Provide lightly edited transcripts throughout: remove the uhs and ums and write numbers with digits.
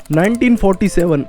1947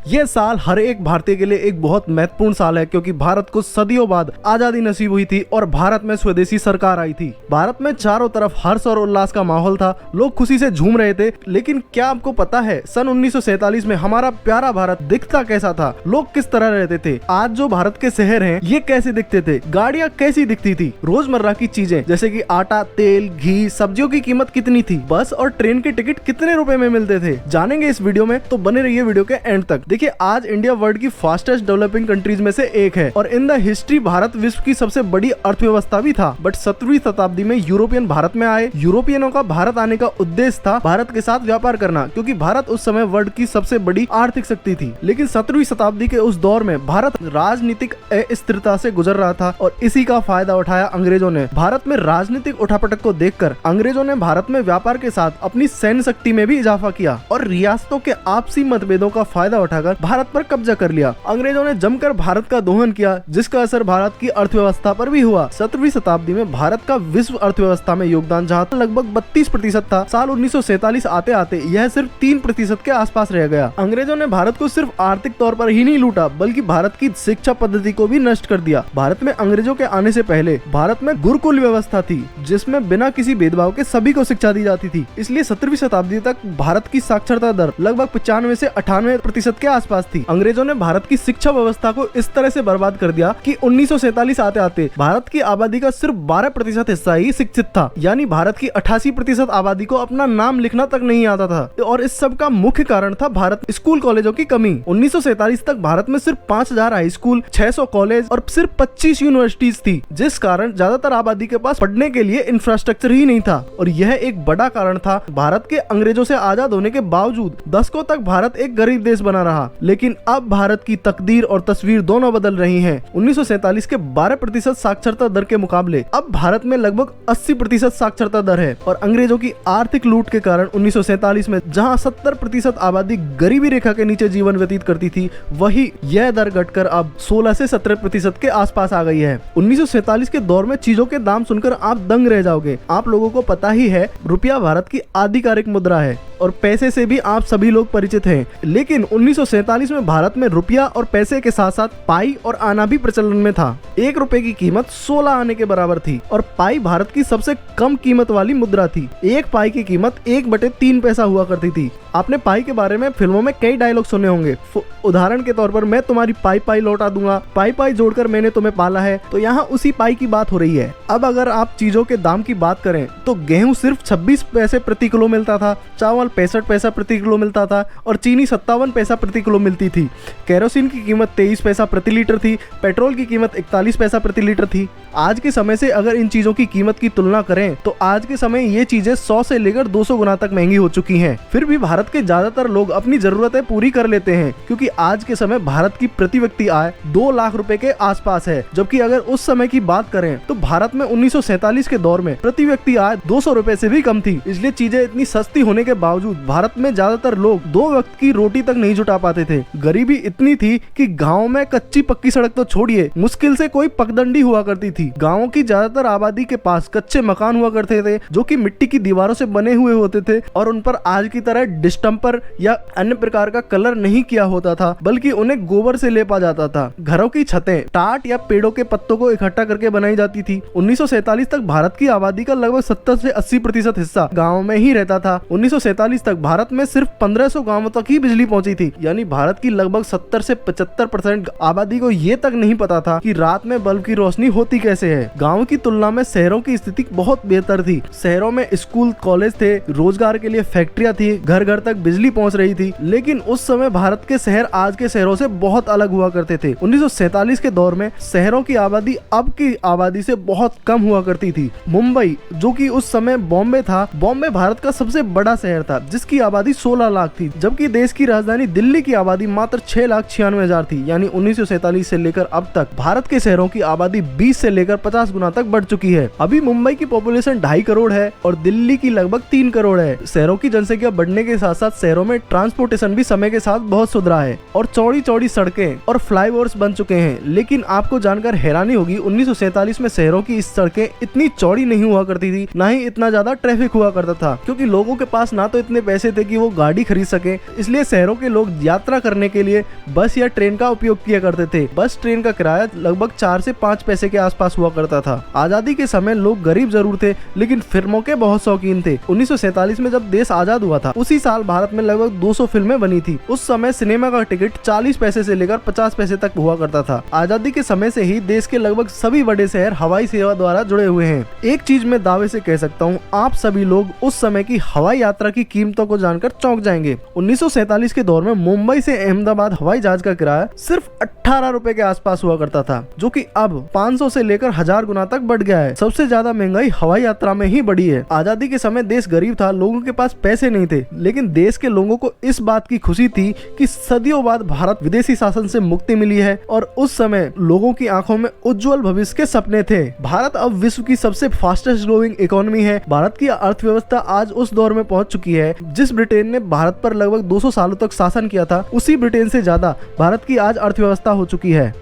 यह साल हर एक भारतीय के लिए एक बहुत महत्वपूर्ण साल है, क्योंकि भारत को सदियों बाद आजादी नसीब हुई थी और भारत में स्वदेशी सरकार आई थी। भारत में चारों तरफ हर्ष और उल्लास का माहौल था, लोग खुशी से झूम रहे थे। लेकिन क्या आपको पता है सन 1947 में हमारा प्यारा भारत दिखता कैसा था? लोग किस तरह रहते थे? आज जो भारत के शहर हैं ये कैसे दिखते थे? गाड़ियाँ कैसी दिखती थी? रोजमर्रा की चीजें जैसे कि आटा, तेल, घी, सब्जियों की कीमत कितनी थी? बस और ट्रेन के टिकट कितने रुपए में मिलते थे? जानेंगे इस वीडियो में, तो बने रहिए वीडियो के एंड तक। देखिए, आज इंडिया वर्ल्ड की फास्टेस्ट डेवलपिंग कंट्रीज में से एक है और इन द हिस्ट्री भारत विश्व की सबसे बड़ी अर्थव्यवस्था भी था। बट 17वीं शताब्दी में यूरोपियन भारत में आए। यूरोपियनों का भारत आने का उद्देश्य था भारत के साथ व्यापार करना, क्योंकि भारत उस समय वर्ल्ड की सबसे बड़ी आर्थिक शक्ति थी। लेकिन 17वीं शताब्दी के उस दौर में भारत राजनीतिक अस्थिरता से गुजर रहा था और इसी का फायदा उठाया अंग्रेजों ने। भारत में राजनीतिक उठापटक को देखकर अंग्रेजों ने भारत में व्यापार के साथ अपनी सैन्य शक्ति में भी इजाफा किया और रियासतों के आपसी मतभेदों का फायदा उठाकर भारत पर कब्जा कर लिया। अंग्रेजों ने जमकर भारत का दोहन किया, जिसका असर भारत की अर्थव्यवस्था पर भी हुआ। 17वीं शताब्दी में भारत का विश्व अर्थव्यवस्था में योगदान जहाँ लगभग 32% था, साल 1947 आते आते यह सिर्फ 3% के आसपास रह गया। अंग्रेजों ने भारत को सिर्फ आर्थिक तौर पर ही नहीं लूटा, बल्कि भारत की शिक्षा पद्धति को भी नष्ट कर दिया। भारत में अंग्रेजों के आने से पहले भारत में गुरुकुल व्यवस्था थी, जिसमें बिना किसी भेदभाव के सभी को शिक्षा दी जाती थी। इसलिए 17वीं शताब्दी तक भारत की साक्षरता दर लगभग 95 से 98% के आसपास थी। अंग्रेजों ने भारत की शिक्षा व्यवस्था को इस तरह से बर्बाद कर दिया कि 1947 आते आते भारत की आबादी का सिर्फ 12% हिस्सा ही शिक्षित था, यानी भारत की 88% आबादी को अपना नाम लिखना तक नहीं आता था। और इस सब का मुख्य कारण था भारत स्कूल कॉलेजों की कमी। 1947 तक भारत में सिर्फ 5000 हाई स्कूल, 600 कॉलेज और सिर्फ 25 यूनिवर्सिटीज थी, जिस कारण ज्यादातर आबादी के पास पढ़ने के लिए इंफ्रास्ट्रक्चर ही नहीं था। और यह एक बड़ा कारण था भारत के अंग्रेजों से आजाद होने के बावजूद दशकों तक भारत एक गरीब देश बना रहा। लेकिन अब भारत की तकदीर और तस्वीर दोनों बदल रही हैं। 1947 के 12% साक्षरता दर के मुकाबले अब भारत में लगभग 80% साक्षरता दर है। और अंग्रेजों की आर्थिक लूट के कारण 1947 में जहां 70% आबादी गरीबी रेखा के नीचे जीवन व्यतीत करती थी, वही यह दर घटकर अब 16 से 17% के आसपास आ गई है। 1947 के दौर में चीजों के दाम सुनकर आप दंग रह जाओगे। आप लोगों को पता ही है, रुपया भारत की आधिकारिक मुद्रा है और पैसे से भी आप सभी लोग परिचित हैं। लेकिन 1947 में भारत में रुपया और पैसे के साथ साथ पाई और आना भी प्रचलन में था। 1 रुपए की कीमत 16 आने के बराबर थी और पाई भारत की सबसे कम कीमत वाली मुद्रा थी। 1 पाई की कीमत 1/3 पैसा हुआ करती थी। आपने पाई के बारे में फिल्मों में कई डायलॉग सुने होंगे। उदाहरण के तौर पर, मैं तुम्हारी पाई पाई लौटा दूंगा, पाई पाई जोड़कर मैंने तुम्हें पाला है। तो यहाँ उसी पाई की बात हो रही है। अब अगर आप चीजों के दाम की बात करें तो गेहूं सिर्फ 26 पैसे प्रति किलो मिलता था, चावल 65 पैसा प्रति किलो मिलता था और चीनी 57 पैसा प्रति किलो मिलती थी। केरोसिन की कीमत 23 पैसा प्रति लीटर थी, पेट्रोल की कीमत 41 पैसा प्रति लीटर थी। आज के समय से अगर इन चीजों की कीमत की तुलना करें तो आज के समय ये चीजें 100 से लेकर 200 गुना तक महंगी हो चुकी हैं। फिर भी भारत के ज्यादातर लोग अपनी जरूरतें पूरी कर लेते हैं, क्योंकि आज के समय भारत की प्रति व्यक्ति आय 2 लाख रुपए के आसपास है। जबकि अगर उस समय की बात करें तो भारत में 1947 के दौर में प्रति व्यक्ति आय 200 रुपए से भी कम थी। इसलिए चीजें इतनी सस्ती होने के बावजूद भारत में ज्यादातर लोग 2 वक्त की रोटी तक नहीं जुटा पाते थे। गरीबी इतनी थी कि गाँव में कच्ची पक्की सड़क तो छोड़िए, मुश्किल से कोई पगडंडी हुआ करती थी। गाँव की ज्यादातर आबादी के पास कच्चे मकान हुआ करते थे, जो कि मिट्टी की दीवारों से बने हुए होते थे और उन पर आज की तरह डिस्टम्पर या अन्य प्रकार का कलर नहीं किया होता था, बल्कि उन्हें गोबर से लेपा जाता था। घरों की छतें टाट या पेड़ों के पत्तों को इकट्ठा करके बनाई जाती थी। 1947 तक भारत की आबादी का लगभग 70 से 80% हिस्सा गाँव में ही रहता था। 1947 तक भारत में सिर्फ 1500 गाँवों तक ही बिजली पहुंची थी, यानी भारत की लगभग 70 से 75% आबादी को ये तक नहीं पता था कि रात में बल्ब की रोशनी होती कैसे है। गाँव की तुलना में शहरों की स्थिति बहुत बेहतर थी। शहरों में स्कूल, कॉलेज थे, रोजगार के लिए फैक्ट्रियां थी, घर घर तक बिजली पहुंच रही थी। लेकिन उस समय भारत के शहर आज के शहरों से बहुत अलग हुआ करते थे। 1947 के दौर में शहरों की आबादी अब की आबादी से बहुत कम हुआ करती थी। मुंबई, जो कि उस समय बॉम्बे था, बॉम्बे भारत का सबसे बड़ा शहर था, जिसकी आबादी 16 लाख थी, जबकि देश की राजधानी दिल्ली की आबादी मात्र 6,96,000 थी। यानी 1947 से लेकर अब तक भारत के शहरों की आबादी 20 से लेकर 50 गुना तक बढ़ चुकी है। अभी मुंबई की पॉपुलेशन 2.5 करोड़ है और दिल्ली की लगभग 3 करोड़ है। शहरों की जनसंख्या बढ़ने के साथ साथ शहरों में ट्रांसपोर्टेशन भी समय के साथ बहुत सुधरा है। है और चौड़ी चौड़ी सड़कें और फ्लाईओवर्स बन चुके हैं। लेकिन आपको जानकर हैरानी होगी, 1947 में शहरों की इस सड़कें इतनी चौड़ी नहीं हुआ करती थी, ना ही इतना ज्यादा ट्रैफिक हुआ करता था, क्योंकि लोगों के पास ना तो इतने पैसे थे कि वो गाड़ी खरीद सके। इसलिए शहरों के लोग यात्रा करने के लिए बस या ट्रेन का उपयोग किया करते थे। बस ट्रेन का किराया लगभग 4 से 5 पैसे के आसपास हुआ करता था। आजादी के समय लोग गरीब जरूर थे, लेकिन फिल्मों के बहुत शौकीन थे। 1947 में जब देश आजाद हुआ था, उसी साल भारत में लगभग 200 फिल्में बनी थी। उस समय सिनेमा का टिकट 40 पैसे से लेकर 50 पैसे तक हुआ करता था। आजादी के समय से ही देश के लगभग सभी बड़े शहर हवाई सेवा द्वारा जुड़े हुए हैं। एक चीज मैं दावे से कह सकता हूँ, आप सभी लोग उस समय की हवाई यात्रा की कीमतों को जानकर चौंक जाएंगे। 1947 के दौर में मुंबई से अहमदाबाद हवाई जहाज का किराया सिर्फ 18 रुपए के आसपास हुआ करता था, जो कि अब 500 से लेकर 1000 गुना तक बढ़ गया है। सबसे ज्यादा महंगाई हवाई यात्रा में ही बढ़ी है। आजादी के समय देश गरीब था, लोगों के पास पैसे नहीं थे, लेकिन देश के लोगों को इस बात की खुशी थी कि सदियों बाद भारत विदेशी शासन से मुक्ति मिली है और उस समय लोगों की आंखों में उज्जवल भविष्य के सपने थे। भारत अब विश्व की सबसे फास्टेस्ट ग्रोइंग इकोनॉमी है। भारत की अर्थव्यवस्था आज उस दौर में पहुंच चुकी है जिस ब्रिटेन ने भारत पर लगभग 200 सालों तक शासन किया था, उसी ब्रिटेन से ज्यादा भारत की आज अर्थव्यवस्था हो चुकी है।